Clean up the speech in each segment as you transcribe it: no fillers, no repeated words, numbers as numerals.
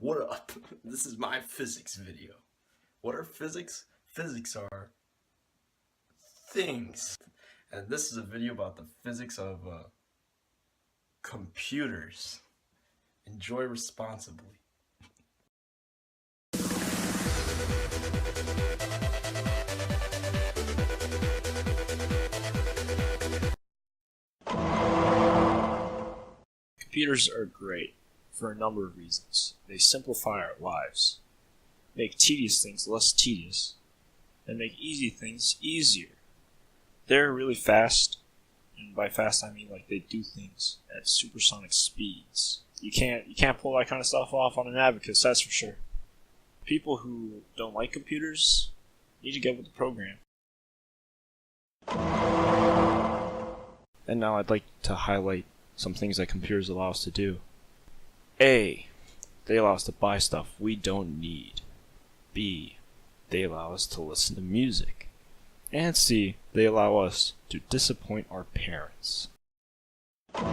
What up? This is my physics video. What are physics? Physics are things. And this is a video about the physics of computers. Enjoy responsibly. Computers are great for a number of reasons. They simplify our lives, make tedious things less tedious, and make easy things easier. They're really fast, and by fast I mean like they do things at supersonic speeds. You can't pull that kind of stuff off on an Abacus, that's for sure. People who don't like computers need to get with the program. And now I'd like to highlight some things that computers allow us to do. A. They allow us to buy stuff we don't need. B. They allow us to listen to music. And C. They allow us to disappoint our parents. I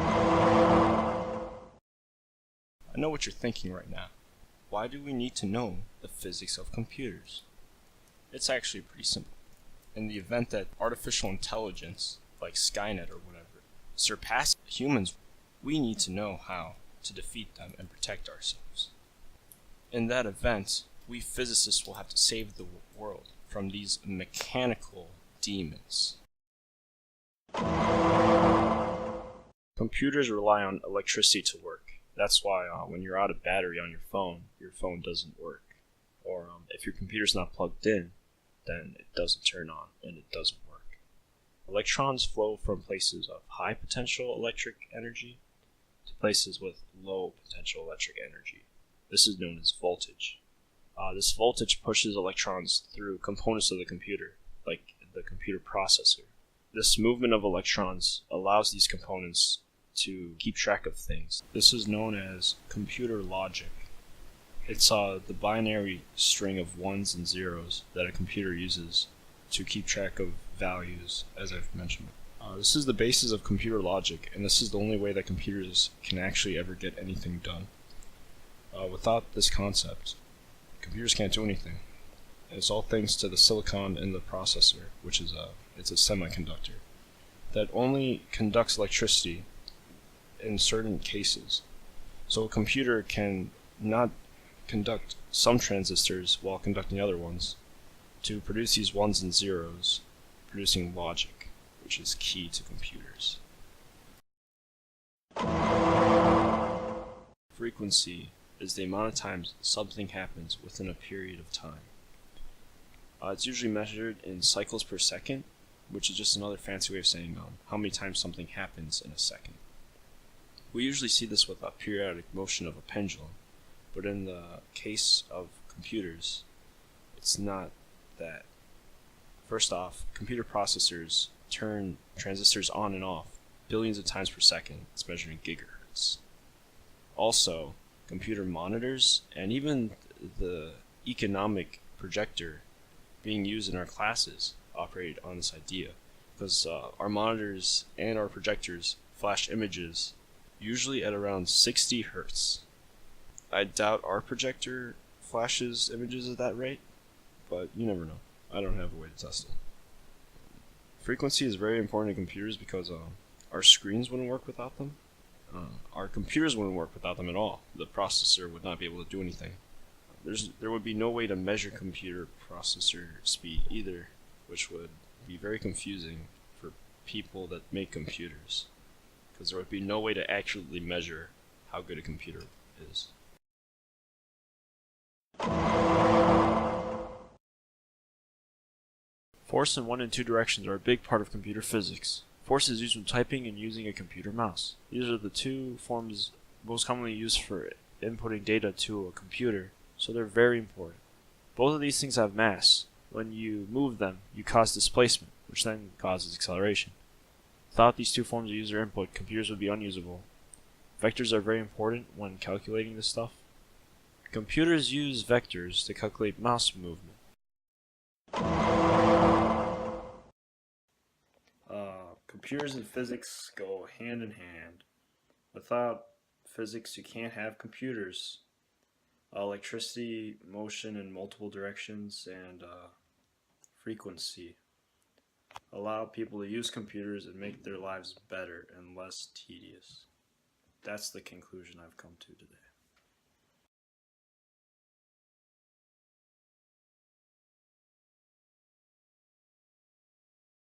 know what you're thinking right now. Why do we need to know the physics of computers? It's actually pretty simple. In the event that artificial intelligence, like Skynet or whatever, surpass humans, we need to know how to defeat them and protect ourselves. In that event, we physicists will have to save the world from these mechanical demons. Computers rely on electricity to work. That's why when you're out of battery on your phone doesn't work. Or if your computer's not plugged in, then it doesn't turn on and it doesn't work. Electrons flow from places of high potential electric energy to places with low potential electric energy. This is known as voltage. This voltage pushes electrons through components of the computer, like the computer processor. This movement of electrons allows these components to keep track of things. This is known as computer logic. It's the binary string of ones and zeros that a computer uses to keep track of values, as I've mentioned. This is the basis of computer logic, and this is the only way that computers can actually ever get anything done. Without this concept, computers can't do anything. And it's all thanks to the silicon in the processor, which is it's a semiconductor that only conducts electricity in certain cases. So a computer can not conduct some transistors while conducting other ones to produce these ones and zeros, producing logic, which is key to computers. Frequency is the amount of times something happens within a period of time. It's usually measured in cycles per second, which is just another fancy way of saying how many times something happens in a second. We usually see this with a periodic motion of a pendulum, but in the case of computers, it's not that. First off, computer processors turn transistors on and off billions of times per second. It's measured in gigahertz. Also, computer monitors and even the economic projector being used in our classes operate on this idea, because our monitors and our projectors flash images usually at around 60 hertz. I doubt our projector flashes images at that rate, but you never know. I don't have a way to test it. Frequency is very important in computers because our screens wouldn't work without them. Our computers wouldn't work without them at all. The processor would not be able to do anything. There would be no way to measure computer processor speed either, which would be very confusing for people that make computers, because there would be no way to accurately measure how good a computer is. Force in one and two directions are a big part of computer physics. Force is used when typing and using a computer mouse. These are the two forms most commonly used for inputting data to a computer, so they're very important. Both of these things have mass. When you move them, you cause displacement, which then causes acceleration. Without these two forms of user input, computers would be unusable. Vectors are very important when calculating this stuff. Computers use vectors to calculate mouse movement. Computers and physics go hand in hand. Without physics, you can't have computers. Electricity, motion in multiple directions, and frequency allow people to use computers and make their lives better and less tedious. That's the conclusion I've come to today.